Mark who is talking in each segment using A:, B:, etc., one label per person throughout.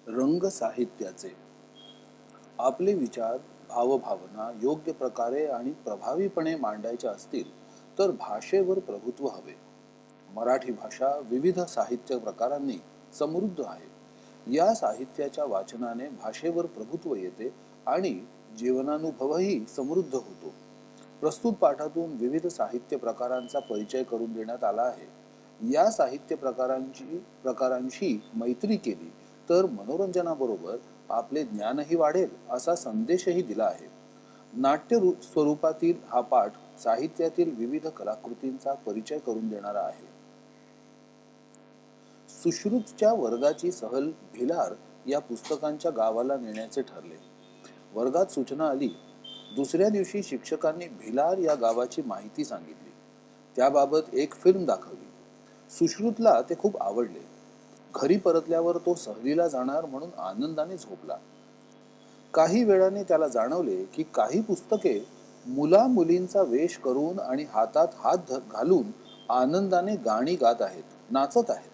A: रंग साहित्याचे आपले विचार भावभावना योग्य प्रकारे आणि प्रभावीपणे मांडायचे असतील तर भाषेवर प्रभुत्व हवे. मराठी भाषा विविध साहित्य प्रकारांनी समृद्ध आहे. या साहित्याच्या वाचनाने भाषेवर प्रभुत्व येते आणि जीवनानुभवही समृद्ध होतो. प्रस्तुत पाठातून विविध साहित्य प्रकारांचा परिचय करून देण्यात आला आहे. या साहित्य प्रकारांशी मैत्री केली तर मनोरंजनाबरोबर आपले ज्ञानही वाढेल असा संदेशही दिला आहे. स्वरूपातील हा पाठ साहित्यातील विविध कलाकृतींचा परिचय करून देणारा आहे. सुश्रुतच्या वर्गाची सहल भिलार या पुस्तकांच्या गावाला नेण्याचे ठरले. वर्गात सूचना आली. दुसऱ्या दिवशी शिक्षकांनी भिलार या गावाची माहिती सांगितली. त्याबाबत एक फिल्म दाखवली. सुश्रुतला ते खूप आवडले. घरी परतल्यावर तो सहलीला जाणार म्हणून आनंदाने झोपला. काही वेळाने त्याला जाणवले की काही पुस्तके मुला मुलींचा वेश करून आणि हातात हात घालून आनंदाने गाणी गात आहेत, नाचत आहेत.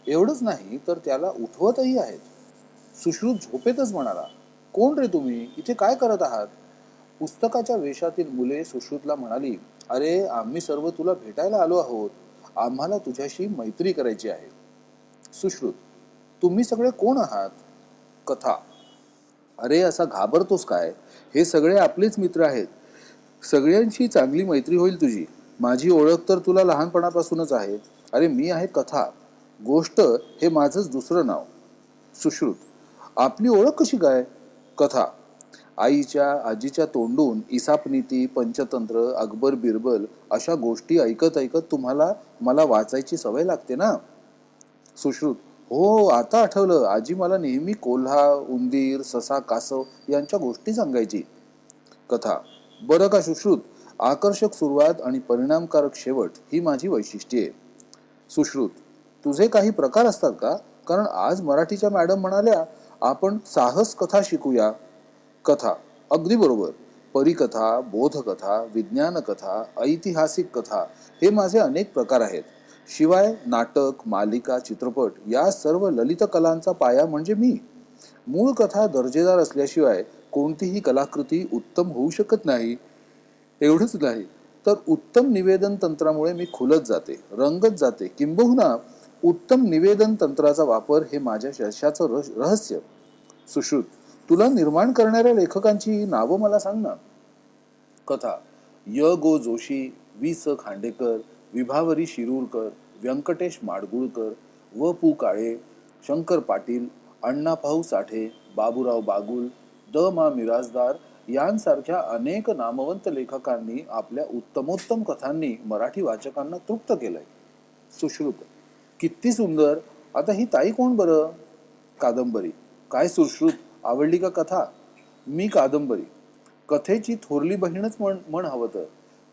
A: एवढंच नाही तर त्याला उठवतही आहेत. सुश्रुत झोपेतच म्हणाला, कोण रे तुम्ही, इथे काय करत आहात? पुस्तकाच्या वेशातील मुले सुश्रुतला म्हणाली, अरे आम्ही सर्व तुला भेटायला आलो आहोत. आम्हाला तुझ्याशी मैत्री करायची आहे. सुश्रुत, तुम्ही सगळे कोण आहात? कथा, अरे असा घाबरतोस काय? हे सगळे आपलेच मित्र आहेत. सगळ्यांशी चांगली मैत्री होईल तुझी. माझी ओळख तर तुला लहानपणापासूनच आहे. अरे मी आहे कथा. गोष्ट हे माझंच दुसरं नाव. सुश्रुत, आपली ओळख कशी काय? कथा, आईच्या आजीच्या तोंडून इसापनीती पंचतंत्र अकबर बिरबल अशा गोष्टी ऐकत ऐकत तुम्हाला मला वाचायची सवय लागते ना. सुश्रुत, हो आता आठवलं. आजी मला नेहमी कोल्हा उंदीर ससा कासव यांच्या गोष्टी सांगायची. कथा, बरं का सुश्रुत, आकर्षक सुरुवात आणि परिणामकारक शेवट ही माझी वैशिष्ट्ये आहे. सुश्रुत, तुझे काही प्रकार असतात का? कारण आज मराठीच्या मॅडम म्हणाल्या आपण साहस कथा शिकूया. कथा, अगदी बरोबर. परिकथा, बोधकथा, विज्ञान कथा, ऐतिहासिक कथा हे माझे अनेक प्रकार आहेत. शिवाय नाटक, मालिका, चित्रपट या सर्व ललित कलांचा पाया म्हणजे मी. मूळ कथा दर्जेदार असल्याशिवाय कोणतीही कलाकृती उत्तम होऊ शकत नाही. एवढंच नाही तर उत्तम निवेदन तंत्रामुळे मी खुलत जाते, रंगत जाते. किंबहुना उत्तम निवेदन तंत्राचा वापर हे माझ्या यशाचं रहस्य. सुश्रुत, तुला निर्माण करणाऱ्या लेखकांची नावं मला सांग ना. कथा, य गो जोशी, वि स खांडेकर, विभावरी शिरूरकर, व्यंकटेश माडगुळकर, व पु काळे, शंकर पाटील, अण्णाभाऊ साठे, बाबूराव बागुल, द मा मिराजदार यांसारख्या अनेक नामवंत लेखकांनी आपल्या उत्तमोत्तम कथांनी मराठी वाचकांना तृप्त केलंय. सुश्रुत, किती सुंदर. आता ही ताई कोण बरं? कादंबरी, काय सुश्रुत, आवडली का कथा? मी कादंबरी. कथेची थोरली बहीणच म्हण हवं तर.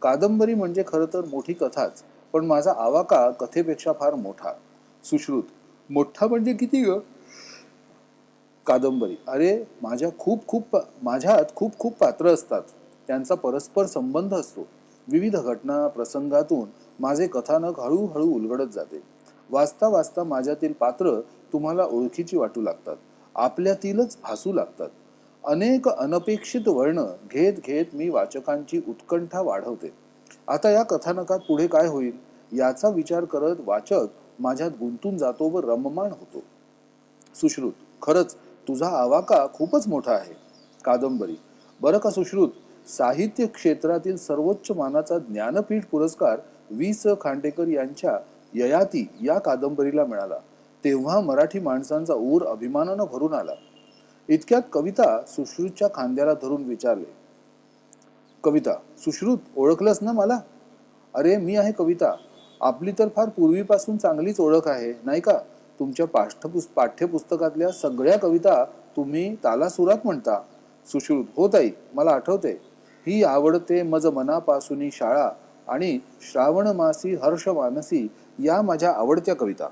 A: कादंबरी म्हणजे खरं तर मोठी कथाच, पण माझा आवाका कथेपेक्षा फार मोठा. सुश्रुत, मोठा म्हणजे किती ग? कादंबरी, अरे माझ्यात खूप खूप पात्र असतात. त्यांचा परस्पर संबंध असतो. विविध घटना प्रसंगातून माझे कथानक हळूहळू उलगडत जाते. वाचता वाचता माझ्यातील पात्र तुम्हाला ओळखीची वाटू लागतात, आपल्यातीलच भासू लागतात. अनेक अनपेक्षित वर्ण घेत घेत मी वाचकांची उत्कंठा वाढवते. आता या कथानकात पुढे काय होईल याचा विचार करत वाचक माझ्यात गुंतून जातो व रममाण होतो. सुश्रुत, खरंच तुझा आवाका खूपच मोठा आहे. कादंबरी, बरं का सुश्रुत, साहित्य क्षेत्रातील सर्वोच्च मानाचा ज्ञानपीठ पुरस्कार वि स खांडेकर यांच्या ययाती या कादंबरीला मिळाला. तेव्हा मराठी माणसांचा ऊर अभिमानानं भरून आला. इतक्यात कविता सुश्रुतच्या खांद्याला धरून विचारले, कविता, सुश्रुत ओळखलंस ना मला? अरे मी आहे कविता. आपली तर फार पूर्वीपासून चांगलीच ओळख आहे नाही का? तुमच्या पाठ्यपुस्तकातल्या सगळ्या कविता तुम्ही तालासुरात म्हणता. सुश्रुत, हो ताई, मला आठवते. ही आवडते मज मनापासून शाळा आणि श्रावण मासी हर्ष मानसी या माझ्या आवडत्या कविता.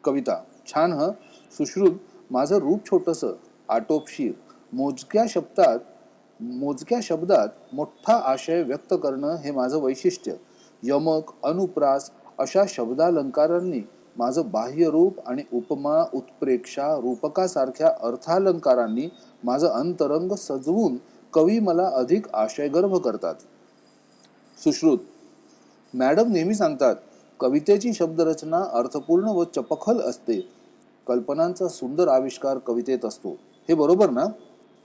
A: कविता, छान ह. सुश्रुत, माझं रूप छोटंसं, आटोपशीर, मोजक्या शब्दात मोठा आशय व्यक्त करणं हे माझं वैशिष्ट्य. यमक अनुप्रास अशा शब्दालंकारांनी माझं बाह्य रूप आणि उपमा उत्प्रेक्षा रूपकासारख्या अर्थालंकारांनी माझं अंतरंग सजवून कवी मला अधिक आशयगर्भ करतात. सुश्रुत: मॅडम नेहमी सांगतात, कवितेची शब्दरचना अर्थपूर्ण व चपखल असते. कल्पनांचा सुंदर आविष्कार कवितेत असतो. हे बरोबर ना?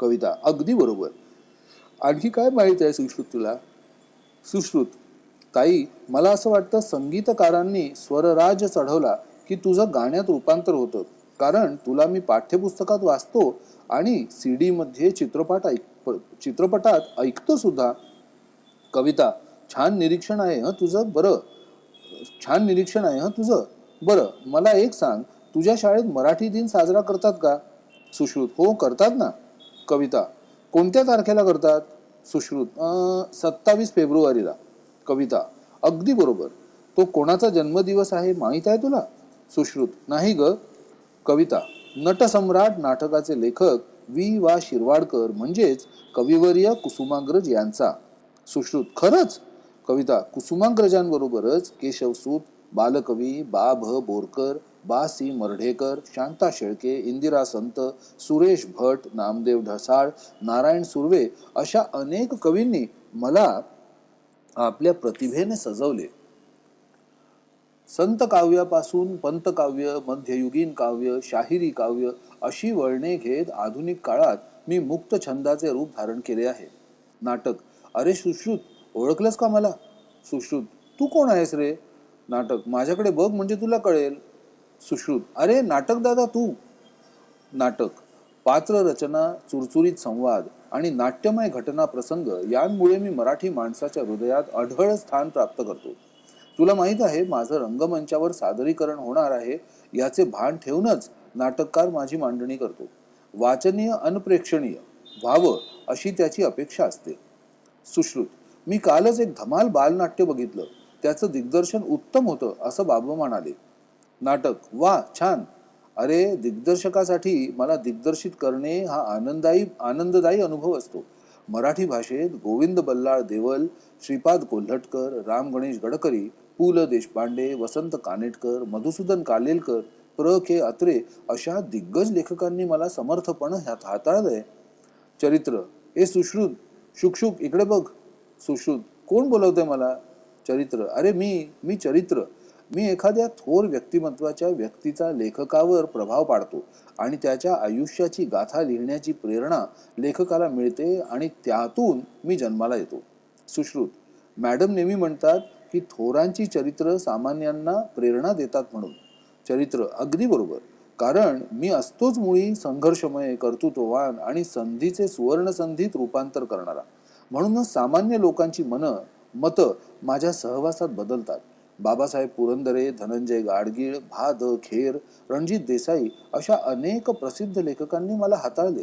A: कविता: अगदी बरोबर. आणखी काय माहित आहे सुश्रुत तुला? सुश्रुत: ताई, मला असं वाटतं संगीतकारांनी स्वरराज चढवला की तुझं गाण्यात रूपांतर होतं. कारण तुला मी पाठ्यपुस्तकात वाचतो आणि CD मध्ये चित्रपटात ऐकतो सुद्धा. कविता: छान निरीक्षण आहे हं तुझं. छान निरीक्षण आहे हं तुझं. बरं, मला एक सांग, तुझ्या शाळेत मराठी दिन साजरा करतात का? सुश्रुत: हो, करतात ना. कविता: कोणत्या तारखेला करतात? सुश्रुत: 27 फेब्रुवारीला. कविता: अगदी बरोबर. तो कोणाचा जन्मदिवस आहे माहीत आहे तुला? सुश्रुत: नाही ग. कविता: नटसम्राट नाटकाचे लेखक वा शिरवाडकर म्हणजेच कविवर्य कुसुमाग्रज यांचा. सुश्रुत: खरंच? कविता: कुसुमाग्रजांबरोबरच केशवसूत, बालकवी बोरकर, मर्ढेकर, शांता शेळके, इंदिरा संत, सुरेश भट, नामदेव ढसाळ, नारायण सुर्वे अशा अनेक कवींनी मला आपल्या प्रतिभेने सजवले. संत काव्यापासून पंतकाव्य, मध्ययुगीन काव्य, शाहिरी काव्य अशी वळणे घेत आधुनिक काळात मी मुक्त छंदाचे रूप धारण केले आहे. नाटक: अरे सुश्रुत, ओळखलंस का मला? सुश्रुत: तू कोण आहेस रे? नाटक: माझ्याकडे बघ म्हणजे तुला कळेल. सुश्रुत: अरे नाटक दादा तू. नाटक: पात्र रचना, चुरचुरीत संवाद आणि नाट्यमय घटना प्रसंग यांमुळे मी मराठी माणसाच्या हृदयात अढळ स्थान प्राप्त करतो. तुला माहित आहे, माझं रंगमंचावर सादरीकरण होणार आहे याचे भान ठेवूनच नाटककार माझी मांडणी करतो. वाचनीय अनप्रेक्षणीय व्हावं अशी त्याची अपेक्षा असते. सुश्रुत: मी कालच एक धमाल बालनाट्य बघितलं. त्याचं दिग्दर्शन उत्तम होतं असं बाबा म्हणाले. नाटक: वा, छान. अरे, दिग्दर्शकासाठी मला दिग्दर्शित करणे हा आनंददायी अनुभव असतो. मराठी भाषेत गोविंद बल्लाळ देवल, श्रीपाद कोल्हटकर, राम गणेश गडकरी, पु ल देशपांडे, वसंत कानेटकर, मधुसूदन कालेलकर, के अत्रे अशा दिग्गज लेखकांनी मला समर्थपणे हाताळलंय. चरित्र: ए सुश्रुत, शुकशुक इकडे बघ. सुश्रुत: कोण बोलवते मला? चरित्र: अरे मी चरित्र. मी एखाद्या थोर व्यक्तिमत्वाच्या व्यक्तीचा लेखकावर प्रभाव पाडतो आणि त्याच्या आयुष्याची गाथा लिहिण्याची प्रेरणा लेखकाला मिळते आणि त्यातून मी जन्माला येतो. सुश्रुत: मॅडम नेहमी म्हणतात की थोरांची चरित्र सामान्यांना प्रेरणा देतात म्हणून. चरित्र: अगदी बरोबर. कारण मी असतोच मुळी संघर्षमय, कर्तृत्ववान आणि संधीचे सुवर्णसंधीत रूपांतर करणारा. म्हणूनच सामान्य लोकांची मतं माझ्या सहवासात बदलतात. बाबासाहेब पुरंदरे, धनंजय गाडगीळ, खेर, रणजित देसाई अशा अनेक प्रसिद्ध लेखकांनी मला हाताळले.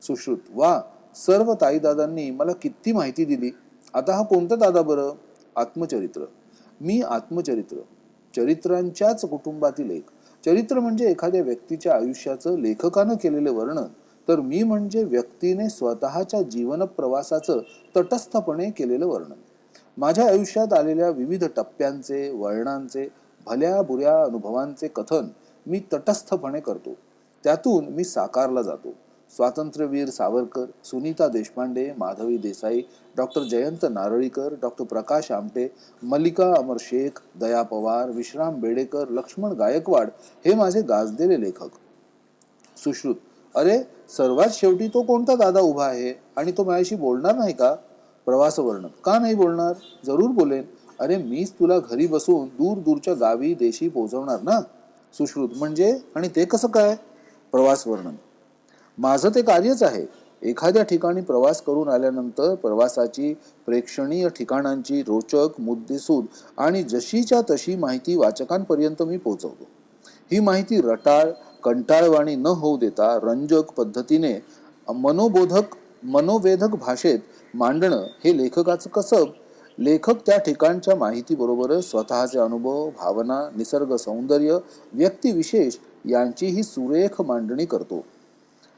A: सुश्रुत: वा, सर्व ताईदादांनी मला किती माहिती दिली. आता हा कोणता दादा बरं? आत्मचरित्र: मी आत्मचरित्र. चरित्रांच्याच कुटुंबातील एक. चरित्र म्हणजे एखाद्या व्यक्तीच्या आयुष्याचं लेखकानं केलेले वर्णन, तर मी म्हणजे व्यक्तीने स्वतःच्या जीवन प्रवासाचं तटस्थपणे केलेलं वर्णन. माझ्या आयुष्यात आलेल्या विविध टप्प्यांचे, वळणांचे, भल्या बुऱ्या अनुभवांचे कथन मी तटस्थपणे करतो. त्यातून मी साकारला जातो. स्वातंत्र्यवीर सावरकर, सुनीता देशपांडे, माधवी देसाई, डॉक्टर जयंत नारळीकर, डॉक्टर प्रकाश आमटे, मल्लिका अमर शेख, दया पवार, विश्राम बेडेकर, लक्ष्मण गायकवाड हे माझे गाजलेले लेखक. सुश्रुत: अरे, सर्वात शेवटी तो कोणता दादा उभा आहे आणि तो माझ्याशी बोलणार नाही का? प्रवास वर्णन: का नाही बोलणार? जरूर बोलेन. अरे, मीच तुला घरी बसून दूर दूरच्या गावी देशी पोहोचवणार ना. सुश्रुत: म्हणजे? आणि ते कसं काय? प्रवास वर्णन: माझं ते कार्यच आहे. एखाद्या ठिकाणी प्रवास करून आल्यानंतर प्रवासाची, प्रेक्षणीय ठिकाणांची रोचक, मुद्देसूद आणि जशीच्या तशी माहिती वाचकांपर्यंत मी पोहोचवतो. ही माहिती रटाळ, कंटाळवाणी न होऊ देता रंजक पद्धतीने मनोवेधक भाषेत मांडणं हे लेखकाचं कसब. लेखक त्या ठिकाणच्या माहितीबरोबरच स्वतःचे अनुभव, भावना, निसर्ग सौंदर्य, व्यक्तिविशेष यांचीही सुरेख मांडणी करतो.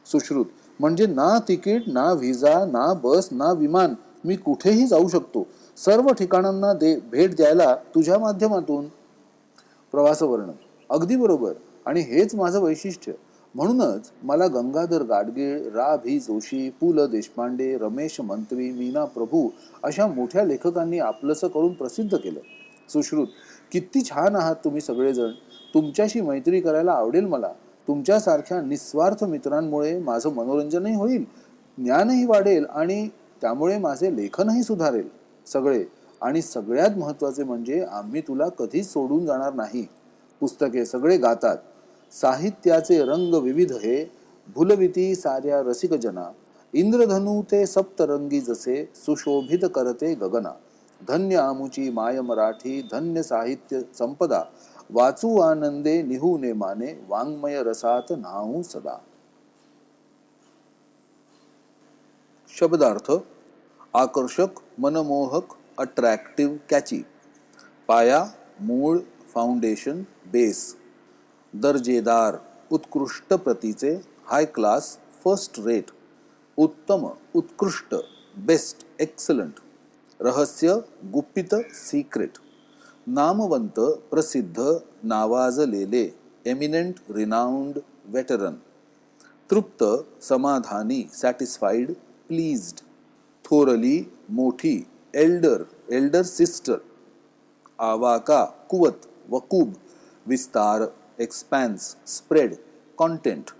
A: सुश्रुत: म्हणजे ना तिकीट, ना व्हिसा, ना बस, ना विमान, मी कुठेही जाऊ शकतो. सर्व ठिकाणांना भेट द्यायला तुझ्या माध्यमातून. प्रवास वर्णन: अगदी बरोबर. आणि हेच माझं वैशिष्ट्य. म्हणूनच मला गंगाधर गाडगीळ, रा भी जोशी, पु ल देशपांडे, रमेश मंत्री, मीना प्रभू अशा मोठ्या लेखकांनी आपलंसं करून प्रसिद्ध केलं. सुश्रुत, किती छान आहात तुम्ही सगळेजण. तुमच्याशी मैत्री करायला आवडेल मला. तुमच्यासारख्या निस्वार्थ मित्रांमुळे माझं मनोरंजनही होईल, ज्ञानही वाढेल आणि त्यामुळे माझे लेखनही सुधारेल. सगळे आणि सगळ्यात महत्वाचे म्हणजे आम्ही तुला कधीच सोडून जाणार नाही. पुस्तके सगळे गातात. साहित्याचे रंग विविध हे भुलविती साऱ्या रसिकजना. इंद्रधनू ते सप्तरंगी जसे सुशोभित करते गगना. धन्य आमुची माय मराठी, धन्य साहित्य संपदा. वाचू आनंदे लिहू नेमाने, वाङ्मय रसात न्हाऊ सदा. शब्दार्थ: आकर्षक, मनमोहक, अट्रॅक्टिव्ह, कॅची. पाया, मूळ, फाउंडेशन, बेस. दर्जेदार, उत्कृष्ट प्रतीचे, हाय क्लास, फर्स्ट रेट. उत्तम, उत्कृष्ट, बेस्ट, एक्सलंट. रहस्य, गुपित, सिक्रेट. नामवंत, प्रसिद्ध, नावाजलेले, एमिनेंट, रिनाउंड, वेटरन. तृप्त, समाधानी, सॅटिस्फाईड, प्लीज्ड. थोरली, मोठी, एल्डर, एल्डर सिस्टर. आवाका, कुवत, वकूब, विस्तार, एक्सपॅन्स, स्प्रेड, कॉन्टेंट.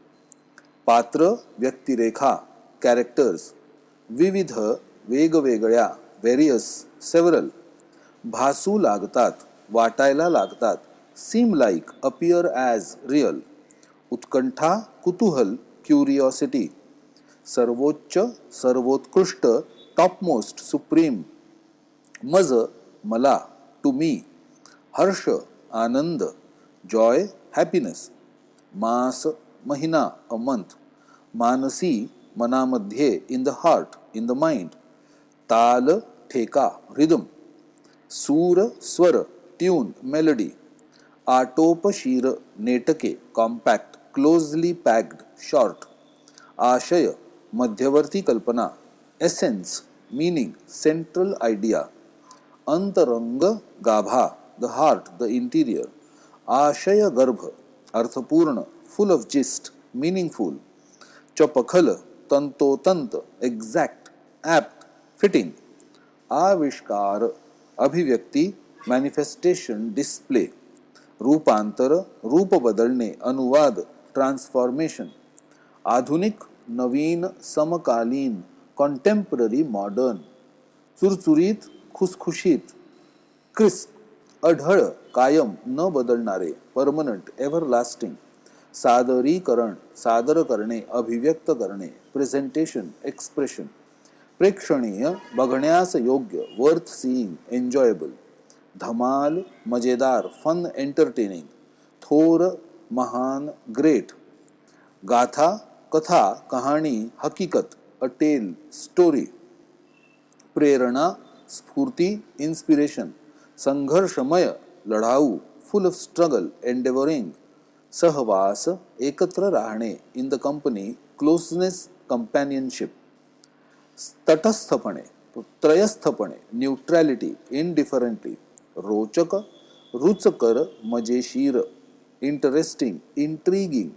A: पात्र, व्यक्तिरेखा, कॅरेक्टर्स. विविध, वेगवेगळ्या, व्हेरियस, सेव्हरल. भासू लागतात, वाटायला लागतात, seem like, appear as real. उत्कंठा, कुतूहल, क्युरिओसिटी. सर्वोच्च, सर्वोत्कृष्ट, टॉपमोस्ट, सुप्रीम. मज, मला, टू मी. हर्ष, आनंद, जॉय, हॅपीनेस. मास, महिना, अ मंथ. मानसी, मनामध्ये, in the heart, in the mind. ताल, ठेका, रिदम. सूर, स्वर, ट्यून, मेलडी. आटोपशीर, नेटके, कॉम्पॅक्ट, क्लोजली पॅक्ड, शॉर्ट. आशय, मध्यवर्ती कल्पना. Essence, meaning, central idea. अंतरंग, गाभा, द हार्ट, द इंटिरियर. आशय गर्भ, अर्थपूर्ण, फुल ऑफ जिस्ट, मीनिंगफुल. चपखल, तंतोतंत, एक्झॅक्ट, ॲप्ट, फिटिंग. आविष्कार, अभिव्यक्ती, मॅनिफेस्टेशन, डिस्प्ले. रूपांतर, रूप बदलणे, अनुवाद, ट्रान्सफॉर्मेशन. आधुनिक, नवीन, समकालीन, कॉन्टेम्पररी, मॉडर्न. चुरचुरीत, खुसखुशीत, क्रिस्प. अढळ, कायम, न बदलणारे, परमनंट, एव्हरलास्टिंग. सादरीकरण, सादर करणे, अभिव्यक्त करणे, प्रेझेंटेशन, एक्सप्रेशन. प्रेक्षणीय, बघण्यास योग्य, वर्थ सीइंग, एन्जॉयबल. धमाल, मजेदार, फन, एंटरटेनिंग. थोर, महान, ग्रेट. गाथा, कथा, कहाणी, हकीकत, अ टेल, स्टोरी. प्रेरणा, स्फूर्ती, इन्स्पिरेशन. संघर्षमय, लढाऊ, फुल ऑफ स्ट्रगल, एंडेवरिंग. सहवास, एकत्र राहणे, in the company, closeness, companionship. तटस्थपणे, त्रयस्थपणे, न्यूट्रॅलिटी, इनडिफरंटली. रोचक, रुचकर, मजेशीर, इंटरेस्टिंग, इंट्रिगिंग.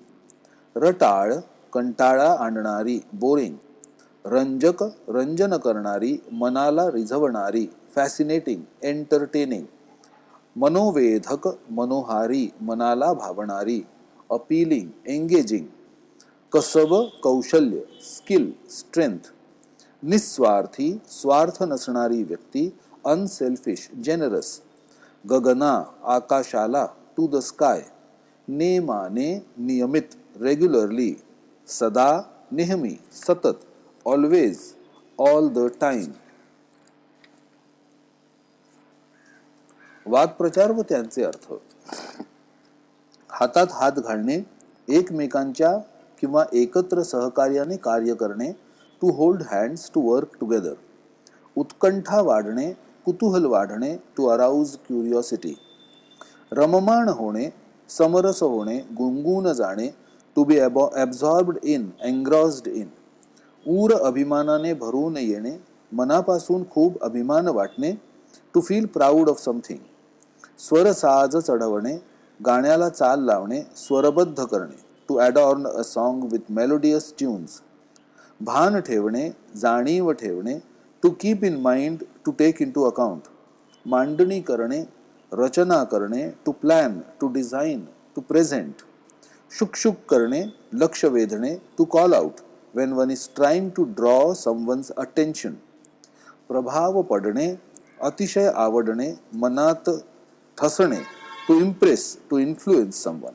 A: रटाळ, कंटाळा आणणारी, बोरिंग. रंजक, रंजन करणारी, मनाला रिझवणारी, फॅसिनेटिंग, एंटरटेनिंग. मनोवेधक, मनोहारी, मनाला भावणारी, अपीलिंग, एंगेजिंग. कसब, कौशल्य, स्किल, स्ट्रेंथ. निस्वार्थी, स्वार्थ नसणारी व्यक्ती, अनसेल्फिश, जेनरस. गगना, आकाशाला, टू द स्काय. नेमाने, नियमित, रेग्युलरली. सदा, नेहमी, सतत, ऑलवेज, ऑल द टाइम. वाक्प्रचार व त्यांचे अर्थ. हातात हात घालणे, एकमेकांच्या किंवा एकत्र सहकार्याने कार्य करणे, to hold hands, to work together. उत्कंठा वाढणे, कुतूहल वाढणे, टू अराउज क्युरिओसिटी. रममाण होणे, समरस होणे, गुंगून जाणे, to be absorbed in, engrossed in. ऊर अभिमानाने भरून येणे, मनापासून खूप अभिमान वाटणे, to feel proud of something. स्वरसाज चढवणे, गाण्याला चाल लावणे, स्वरबद्ध करणे, to adorn a song with melodious tunes. भान ठेवणे, जाणीव ठेवणे, to keep in mind, to take into account. मांडणी करणे, रचना करणे, to plan, to design, to present. शुकशुक करणे, लक्ष वेधणे, to call out when one is trying to draw someone's attention. प्रभाव पडणे, अतिशय आवडणे, मनात ठसणे, to impress, to influence someone.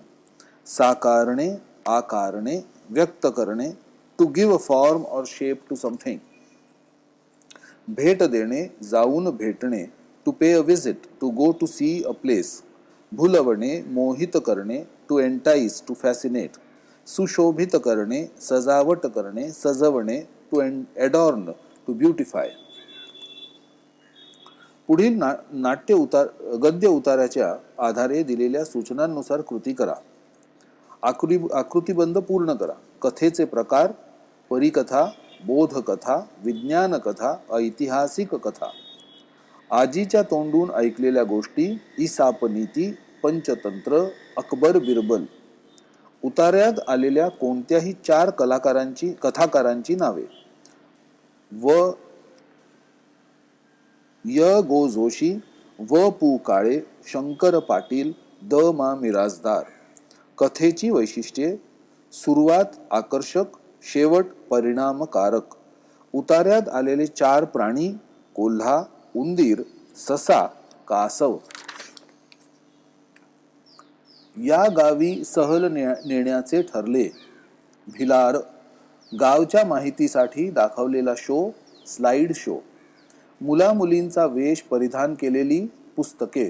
A: साकारणे, आकारणे, व्यक्त करणे, to give a form or shape to something. भेट देणे, जाऊन भेटणे, to pay a visit, to go to see a place. भुलवणे, मोहित करणे, टू एंटाइज, टू फॅसिनेट. सुशोभित करणे, सजावट करणे, सजवणे, टू एडॉर्न, टू ब्युटिफाय. पुढील गद्य उताराच्या आधारे दिलेल्या सूचनांनुसार कृती करा. आकृतिबंध पूर्ण करा. कथेचे प्रकार: परिकथा, बोधकथा, विज्ञानकथा, ऐतिहासिक कथा. आजीच्या तोंडून ऐकलेल्या गोष्टी: इसापनीती, पंचतंत्र, अकबर बिरबल. उतार्यात आलेल्या कोणत्याही 4 कथाकारांची नावे: य गो जोशी, व पु काळे, शंकर पाटील, द मा मिराजदार. कथेची वैशिष्ट्ये: सुरुवात आकर्षक, शेवट परिणामकारक. उतार्यात आलेले 4 प्राणी: कोल्हा, उंदीर, ससा, कासव. या गावी सहल नेण्याचे ठरले. भिलार. गावच्या माहितीसाठी दाखवलेला शो, स्लाइड शो. मुलामुलींचा वेश परिधान केलेली पुस्तके.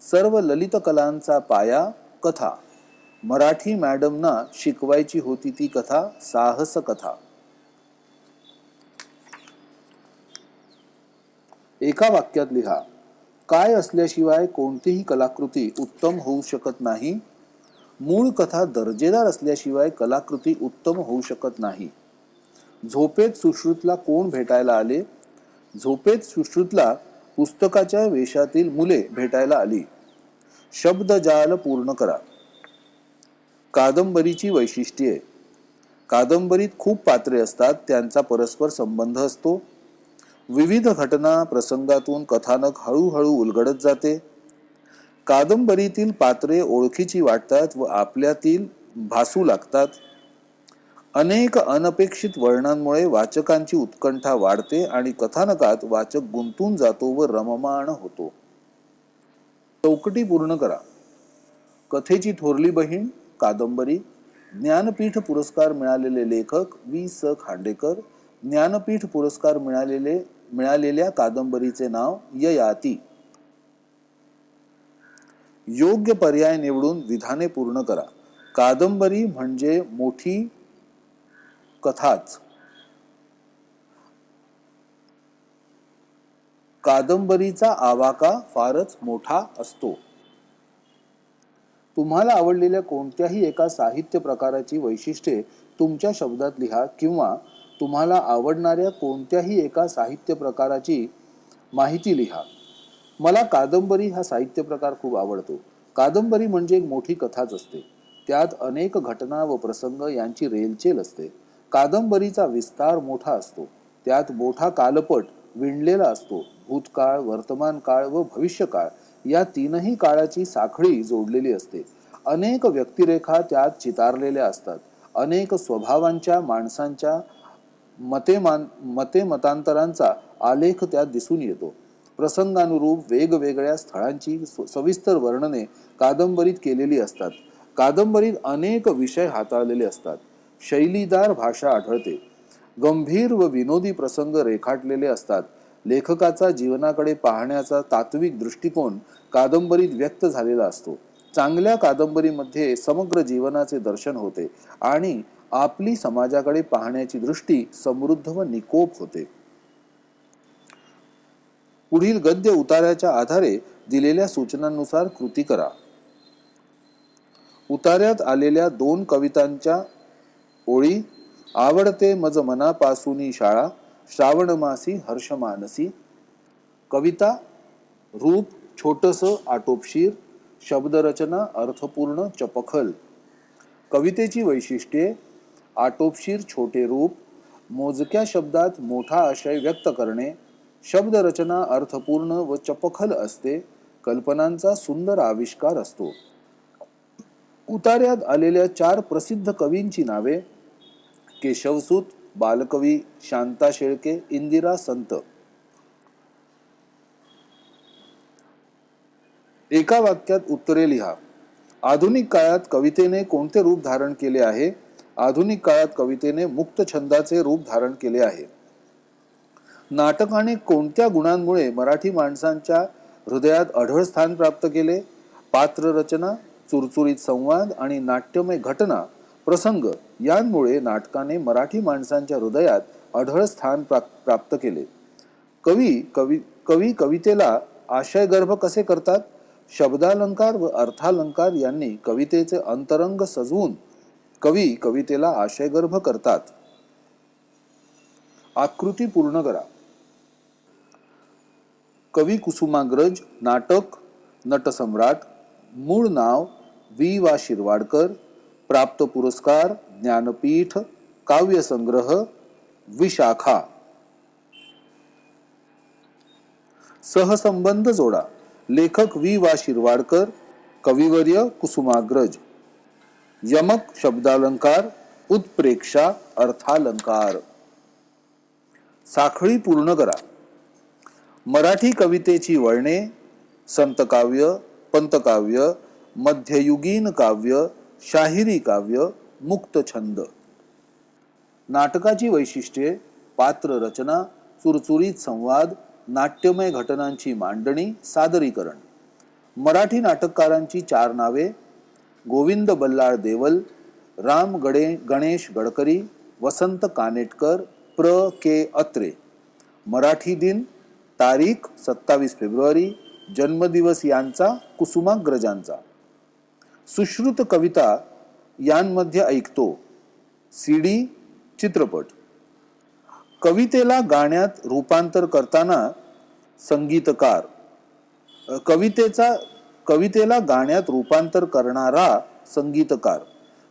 A: सर्व ललित कलांचा पाया, कथा. मराठी मॅडमना शिकवायची होती ती कथा, साहस कथा. एका वाक्यात लिहा. काय असल्याशिवाय कोणतीही कलाकृती उत्तम होऊ शकत नाही? मूळ कथा दर्जेदार असल्याशिवाय कलाकृती उत्तम होऊ शकत नाही. झोपेत सुश्रुतला कोण भेटायला आले? झोपेत सुश्रुतला पुस्तकाच्या वेशातील मुले भेटायला आली. शब्दजाल पूर्ण करा. कादंबरीची वैशिष्ट्ये: कादंबरीत खूप पात्रे असतात, त्यांचा परस्पर संबंध असतो. विविध घटना प्रसंगातून कथानक हळूहळू उलगडत जाते. कादंबरीतील पात्रे ओळखीची वाटतात व आपल्यातील भासू लागतात. अनेक अनपेक्षित वळणांमुळे वाचकांची उत्कंठा वाढते आणि कथानकात वाचक गुंतून जातो व रममाण होतो. चौकटी पूर्ण करा. कथेची थोरली बहीण, कादंबरी. ज्ञानपीठ पुरस्कार मिळालेले लेखक वि. स. खांडेकर. ज्ञानपीठ पुरस्कार मिळालेल्या कादंबरीचे नाव ययाती. योग्य पर्याय निवडून विधाने पूर्ण करा. कादंबरी म्हणजे मोठी कथाच. कादंबरीचा आवाका फारच मोठा असतो. तुम्हाला आवडलेल्या कोणत्याही एका साहित्य प्रकाराची वैशिष्ट्ये तुमच्या शब्दात लिहा किंवा तुम्हाला आवडणाऱ्या कोणत्याही एका साहित्य प्रकाराची माहिती लिहा. मला कादंबरी हा साहित्य प्रकार खूप आवडतो. कादंबरी म्हणजे एक मोठी कथाच असते. त्यात अनेक घटना व प्रसंग यांची रेलचेल असते. कादंबरीचा विस्तार मोठा असतो. त्यात मोठा कालपट विणलेला असतो. भूतकाळ, वर्तमान काळ व भविष्यकाळ या तीनही काळाची साखळी जोडलेली असते. अनेक व्यक्तिरेखा त्यात चितारलेल्या असतात. अनेक स्वभावांच्या, माणसांच्या, मतांतरांचा आलेख त्यात दिसून येतो. प्रसंगानुरूप वेगवेगळ्या स्थळांची सविस्तर वर्णने कादंबरीत केलेली असतात. कादंबरीत अनेक विषय हाताळलेले असतात. शैलीदार भाषा आढळते. गंभीर व विनोदी प्रसंग रेखाटलेले असतात. लेखकाचा जीवनाकडे पाहण्याचा तात्विक दृष्टिकोन कादंबरीत व्यक्त झालेला असतो. चांगल्या कादंबरीमध्ये समग्र जीवनाचे दर्शन होते आणि आपली समाजाकडे पाहण्याची दृष्टी समृद्ध व निकोप होते. पुढील गद्य उतार्याच्या आधारे दिलेल्या सूचनांनुसार कृती करा. उतार्यात आलेल्या 2 कवितांच्या ओळी: आवडते मज मनापासूनी शाळा, श्रावण मासी हर्ष मानसी. कविता: रूप छोटस आटोपशीर, शब्दरचना अर्थपूर्ण चपखल. कवितेची वैशिष्ट्ये: आटोपशीर छोटे रूप, मोजक्या शब्दात मोठा आशय व्यक्त करणे, शब्दरचना अर्थपूर्ण व चपखल असते, कल्पनांचा सुंदर आविष्कार असतो. उतार्यात आलेल्या 4 प्रसिद्ध कवींची नावे: केशवसूत, बालकवी, शांता शेळके, इंदिरा संत. एका वाक्यात उत्तरे लिहा. आधुनिक काळात कवितेने कोणते रूप धारण केले आहे? आधुनिक काळात कवितेने मुक्त छंदाचे रूप धारण केले आहे. नाटकाने कोणत्या गुणांमुळे मराठी माणसांच्या हृदयात अढळ स्थान प्राप्त केले? पात्ररचना, चुरचुरीत संवाद आणि नाट्यमय घटना प्रसंग यांमुळे नाटकाने मराठी माणसांच्या हृदयात अढळ स्थान प्राप्त केले. कवी कवितेला आशयगर्भ कसे करतात? शब्दालंकार व अर्थालंकार यांनी कवितेचे अंतरंग सजवून कवी कवितेला आशयगर्भ करतात. आकृती पूर्ण करा. कवी कुसुमाग्रज नाटक नटसम्राट. मूळ नाव वि. वा. शिरवाडकर. प्राप्त पुरस्कार ज्ञानपीठ. काव्यसंग्रह विशाखा. सहसंबंध जोडा. लेखक वि. वा. शिरवाडकर. कविवर्य कुसुमाग्रज. यमक शब्दालंकार. उत्प्रेक्षा अर्थालंकार. साखळी पूर्ण करा. मराठी कवितेची वळणे: संतकाव्य, पंतकाव्य, मध्ययुगीन काव्य, शाहिरी काव्य, मुक्त छंद. नाटकाची वैशिष्ट्ये: पात्ररचना, चुरचुरीत संवाद, नाट्यमय घटनांची मांडणी, सादरीकरण. मराठी नाटककारांची 4 नावे: गोविंद बल्लाळ देवल, राम गणेश गडकरी, वसंत कानेटकर, प्र. के. अत्रे. मराठी दिन: तारीख 27 फेब्रुवारी. जन्मदिवस यांचा कुसुमाग्रजांचा. सुश्रुत कविता यांमध्ये ऐकतो. CD चित्रपट. कवितेला गाण्यात रूपांतर करताना संगीतकार. कवितेला गाण्यात रूपांतर करणारा संगीतकार.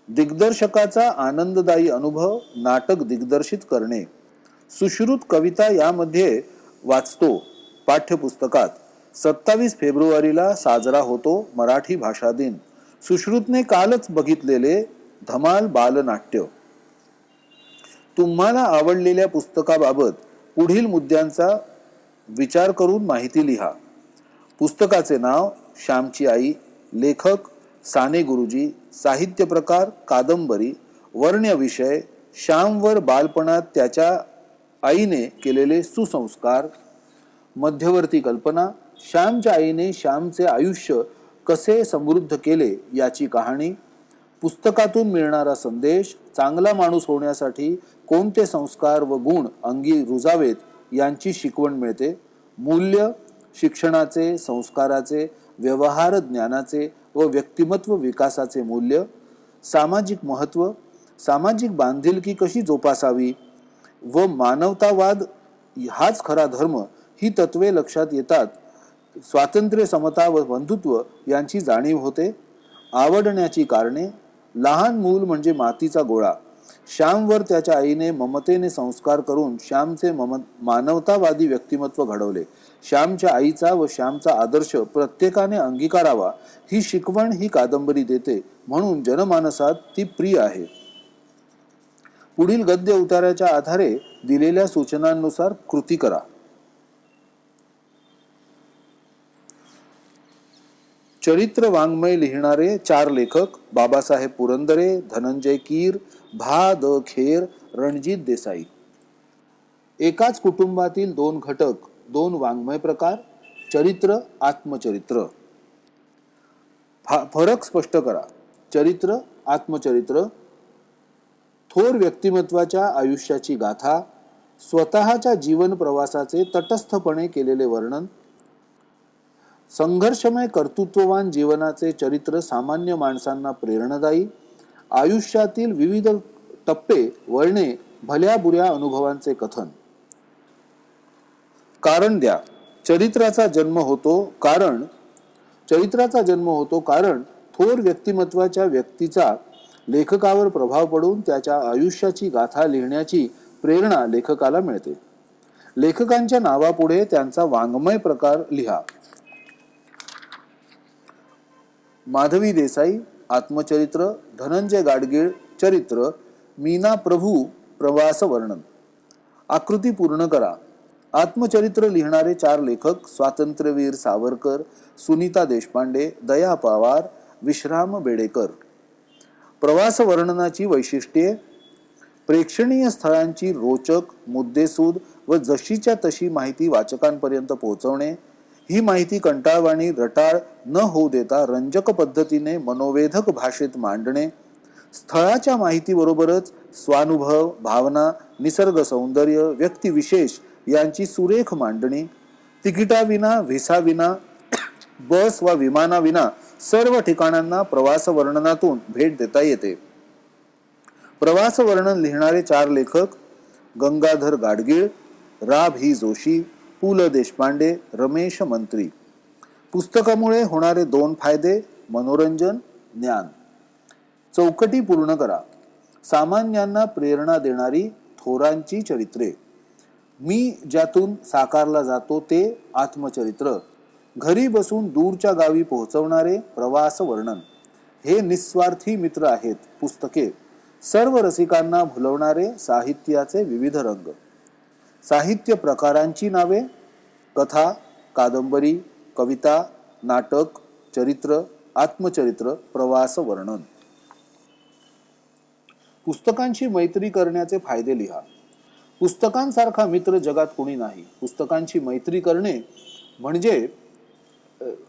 A: दिग्दर्शकाचा आनंददायी अनुभव नाटक दिग्दर्शित करणे. सुश्रुत कविता यामध्ये वाचतो पाठ्यपुस्तकात. 27 फेब्रुवारीला साजरा होतो मराठी भाषा दिन. सुश्रुतने कालच बघितलेले धमाल बालनाट्य. तुम्हाला आवडलेल्या पुस्तकाबाबत पुढील मुद्द्यांचा विचार करून माहिती लिहा. पुस्तकाचे नाव: श्यामची आई. लेखक: साने गुरुजी. साहित्य प्रकार: कादंबरी. वर्ण्य विषय: श्यामवर बालपणात त्याच्या आईने केलेले सुसंस्कार. मध्यवर्ती कल्पना: श्यामच्या आईने श्यामचे आयुष्य कसे समृद्ध केले याची कहाणी. पुस्तकातून मिळणारा संदेश: चांगला माणूस होण्यासाठी कोणते संस्कार व गुण अंगी रुजावेत यांची शिकवण मिळते. मूल्य: शिक्षणाचे, संस्काराचे, व्यवहार ज्ञानाचे व व्यक्तिमत्व विकासाचे मूल्य. सामाजिक महत्व: सामाजिक बांधिलकी कशी जोपासावी व मानवतावाद हाच खरा धर्म ही तत्वे लक्षात येतात. स्वातंत्र्य, समता व बंधुत्व यांची जाणीव होते. आवडण्याची कारणे: लहान मूल म्हणजे मातीचा गोळा. श्यामवर त्याच्या आईने ममतेने संस्कार करून श्यामचे मानवतावादी व्यक्तिमत्व घडवले. श्यामच्या आईचा व श्यामचा आदर्श प्रत्येकाने अंगीकारावा ही शिकवण ही कादंबरी देते, म्हणून जनमानसात ती प्रिय आहे. पुढील गद्य उतार्याच्या आधारे दिलेल्या सूचनांनुसार कृती करा. चरित्र वाङ्मय लिहिणारे 4 लेखक: बाबासाहेब पुरंदरे, धनंजय कीर, भा. द. खेर, रणजित देसाई. एकाच कुटुंबातील 2 घटक, 2 वाङ्मय प्रकार. चरित्र, आत्मचरित्र. फरक स्पष्ट करा. चरित्र, आत्मचरित्र: थोर व्यक्तिमत्वाच्या आयुष्याची गाथा, स्वतःच्या जीवन प्रवासाचे तटस्थपणे केलेले वर्णन. संघर्षमय कर्तृत्ववान जीवनाचे चरित्र सामान्य माणसांना प्रेरणादायी. आयुष्यातील विविध टप्पे, वळणे, भल्या बुऱ्या अनुभवांचे कथन. कारण द्या. चरित्राचा जन्म होतो कारण चरित्राचा जन्म होतो कारण थोर व्यक्तिमत्वाच्या व्यक्तीचा लेखकावर प्रभाव पडून त्याच्या आयुष्याची गाथा लिहिण्याची प्रेरणा लेखकाला मिळते. लेखकांच्या नावापुढे त्यांचा वाङ्मय प्रकार लिहा. माधवी देसाई आत्मचरित्र, धनंजय गाडगीळ चरित्र, मीना प्रभू प्रवास वर्णन. आकृती पूर्ण करा. आत्मचरित्र लिहिणारे 4 लेखक: स्वातंत्र्यवीर सावरकर, सुनीता देशपांडे, दया पवार, विश्राम बेडेकर. प्रवास वर्णनाची वैशिष्ट्ये: प्रेक्षणीय स्थळांची रोचक, मुद्देसूद व जशीच्या तशी माहिती वाचकांपर्यंत पोहोचवणे. ही माहिती कंटाळवाणी, रटाळ न होऊ देता रंजक पद्धतीने मनोवेधक भाषेत मांडणे. स्थळाच्या माहितीबरोबरच स्वानुभव, भावना, निसर्ग सौंदर्य, व्यक्तिविशेष यांची सुरेख मांडणी. तिकिटाविना, व्हिसाविना, बस वा विमानाविना सर्व ठिकाणांना प्रवास वर्णनातून भेट देता येते. प्रवास वर्णन लिहिणारे 4 लेखक: गंगाधर गाडगीळ, रा भी जोशी, पु ल देशपांडे, रमेश मंत्री. पुस्तकामुळे होणारे 2 फायदे: मनोरंजन, ज्ञान. चौकटी पूर्ण करा. सामान्यांना प्रेरणा देणारी थोरांची चरित्रे. मी ज्यातून साकारला जातो ते आत्मचरित्र. घरी बसून दूरच्या गावी पोहोचवणारे प्रवास वर्णन. हे निस्वार्थी मित्र आहेत पुस्तके. सर्व रसिकांना भुलवणारे साहित्याचे विविध रंग. साहित्य प्रकारांची नावे: कथा, कादंबरी, कविता, नाटक, चरित्र, आत्मचरित्र, प्रवास वर्णन. पुस्तकांशी मैत्री करण्याचे फायदे लिहा. पुस्तकांसारखा मित्र जगात कोणी नाही. पुस्तकांची मैत्री करणे म्हणजे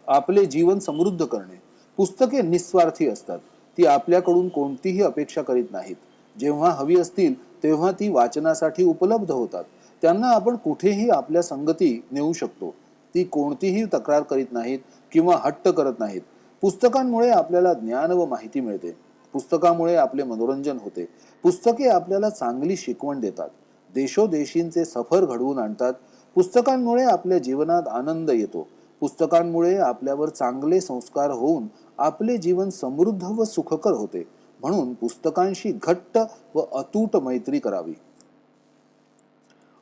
A: आपले जीवन समृद्ध करणे. पुस्तके निस्वार्थी असतात. ती आपल्याकडून कोणतीही अपेक्षा करीत नाहीत. जेव्हा हवी असतील तेव्हा ती वाचनासाठी उपलब्ध होतात. त्यांना आपण कुठेही आपल्या संगती नेऊ शकतो. ती कोणतीही तक्रार करीत नाहीत किंवा हट्ट करत नाहीत. पुस्तकांमुळे आपल्याला ज्ञान व माहिती मिळते. पुस्तकामुळे आपले मनोरंजन होते. पुस्तके आपल्याला चांगली शिकवण देतात. देशोदेशींचे सफर घडवून आणतात. पुस्तकांमुळे आपल्या जीवनात आनंद येतो. पुस्तकांमुळे आपल्यावर चांगले संस्कार होऊन आपले जीवन समृद्ध व सुखकर होते. म्हणून पुस्तकांशी घट्ट व अतूट मैत्री करावी.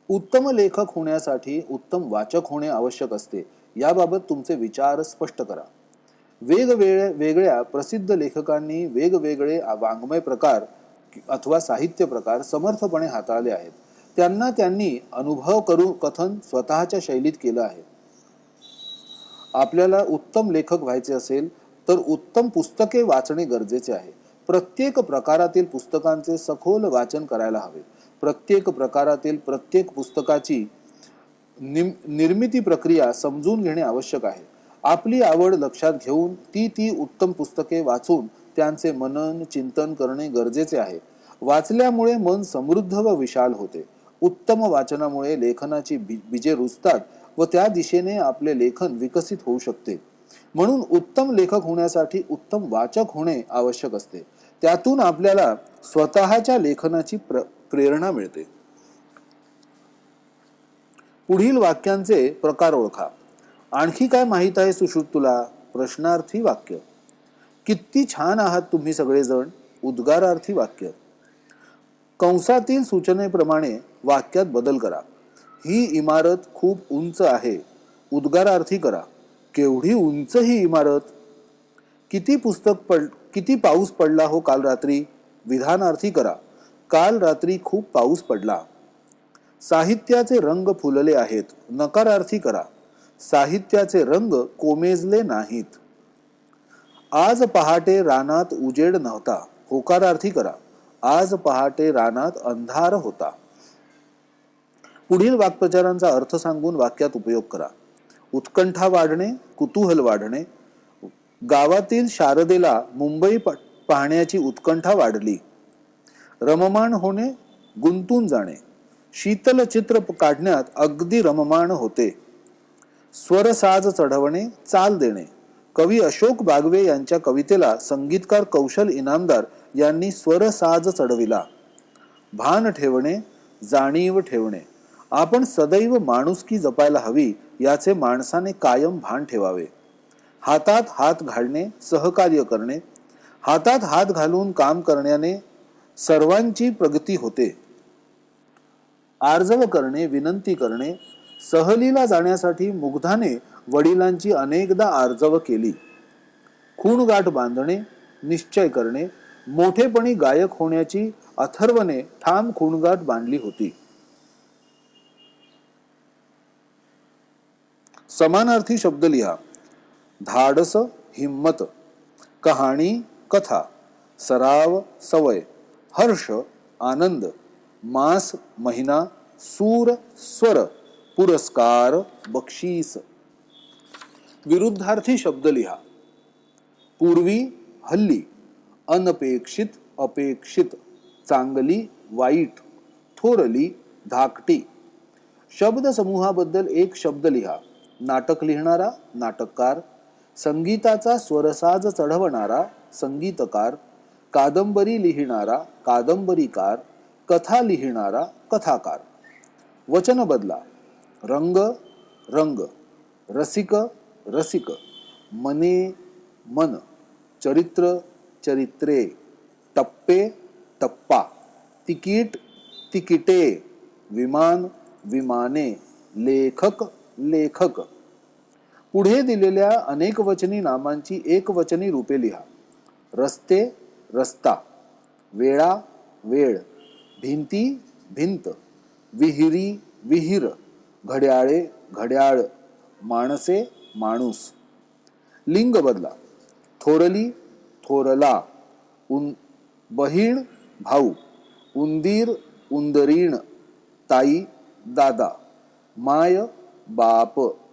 A: उत्तम लेखक होण्यासाठी उत्तम वाचक होणे आवश्यक असते. याबाबत तुमचे विचार स्पष्ट करा. वेगवेगळ्या प्रसिद्ध लेखकांनी वेगवेगळे वाङ्मय प्रकार अथवा साहित्य प्रकार समर्थपणे हाताळले आहेत. त्यांनी अनुभव करून कथन स्वतःच्या शैलीत केलं आहे. आपल्याला उत्तम लेखक व्हायचे असेल तर उत्तम पुस्तके वाचणे गरजेचे आहे. प्रत्येक प्रकारातील पुस्तकांचे सखोल वाचन करायला हवे. प्रत्येक प्रकारातील प्रत्येक पुस्तकाची निर्मिती प्रक्रिया समजून घेणे आवश्यक आहे. आपली आवड लक्षात घेऊन ती उत्तम पुस्तके वाचून त्यांचे मनन चिंतन करणे गरजेचे आहे. वाचल्यामुळे मन समृद्ध व विशाल होते. उत्तम वाचनामुळे लेखनाची बीजे रुजतात व त्या दिशेने आपले लेखन विकसित होऊ शकते. म्हणून उत्तम लेखक होण्यासाठी उत्तम वाचक होणे आवश्यक असते. त्यातून आपल्याला स्वतःच्या लेखनाची प्रेरणा मिळते. पुढील वाक्यांचे प्रकार ओळखा. आणखी काय माहित आहे सुश्रुत तुला? प्रश्नार्थी वाक्य. किती छान आहात तुम्ही सगळेजण. उद्गारार्थी वाक्य. कंसातील सूचनेप्रमाणे वाक्यात बदल करा. ही इमारत खूप उंच आहे. उद्गारार्थी करा. केवढी उंच ही इमारत. किती पाऊस पडला हो काल रात्री. विधानार्थी करा. काल रात्री खूप पाऊस पडला. साहित्याचे रंग फुलले आहेत. नकारार्थी करा. साहित्याचे रंग कोमेजले नाहीत. आज पहाटे रानात उजेड नव्हता. होकारार्थी करा. आज पहाटे रानात अंधार होता. पुढील वाक्प्रचारांचा अर्थ सांगून वाक्यात उपयोग करा. उत्कंठा वाढणे, कुतूहल वाढणे. गावातील शारदेला मुंबई पाहण्याची उत्कंठा वाढली. रममाण होणे, गुंतून जाणे. शीतल चित्र काढण्यात अगदी रममाण होते. स्वरसाज चढवणे, चाल देणे. कवी अशोक बागवे यांच्या कवितेला संगीतकार कौशल इनामदार यांनी स्वरसाज चढविला. भान ठेवणे, जाणीव ठेवणे. आपण सदैव माणुसकी जपायला हवी याचे माणसाने कायम भान ठेवावे. हातात हात घालणे, सहकार्य करणे. हातात हात घालून काम करण्याने सर्वांची प्रगती होते. आर्जव करणे, विनंती करणे. सहलीला जाण्यासाठी मुग्धाने वडिलांची अनेकदा आर्जव केली. खूणगाठ बांधणे, निश्चय करणे. मोठेपणी गायक होण्याची अथर्वने ठाम खूणगाठ बांधली होती. समानार्थी शब्द लिहा. धाडस, हिम्मत. कहाणी, कथा. सराव, सवय. हर्ष, आनंद. मास, महिना. सूर, स्वर. पुरस्कार, बक्षीस. विरुद्धार्थी शब्द लिहा. पूर्वी, हल्ली. अनपेक्षित, अपेक्षित. चांगली, वाईट. थोरली, धाकटी. शब्द समूहाबद्दल एक शब्द लिहा. नाटक लिहिणारा, नाटककार. संगीताचा स्वरसाज चढवणारा, संगीतकार. कादंबरी लिहिणारा, कादंबरीकार. कथा लिहिणारा, कथाकार. वचन बदला. रंग, रंग. रसिक, रसिक. मने, मन. चरित्र, चरित्रे. टप्पे, टप्पा. तिकीट, तिकिटे. विमान, विमाने. लेखक, लेखक. पुढे दिलेल्या अनेकवचनी नामांची एकवचनी रूपे लिहा. रस्ते, रस्ता. वेळा, वेळ. भिंती, भिंत. विहिरी, विहीर. घड्याळे, घड्याळ. माणसे, माणूस. लिंग बदला. थोरली, थोरला. बहीण, भाऊ. उंदीर, उंदरीण. ताई, दादा. माय, बाप.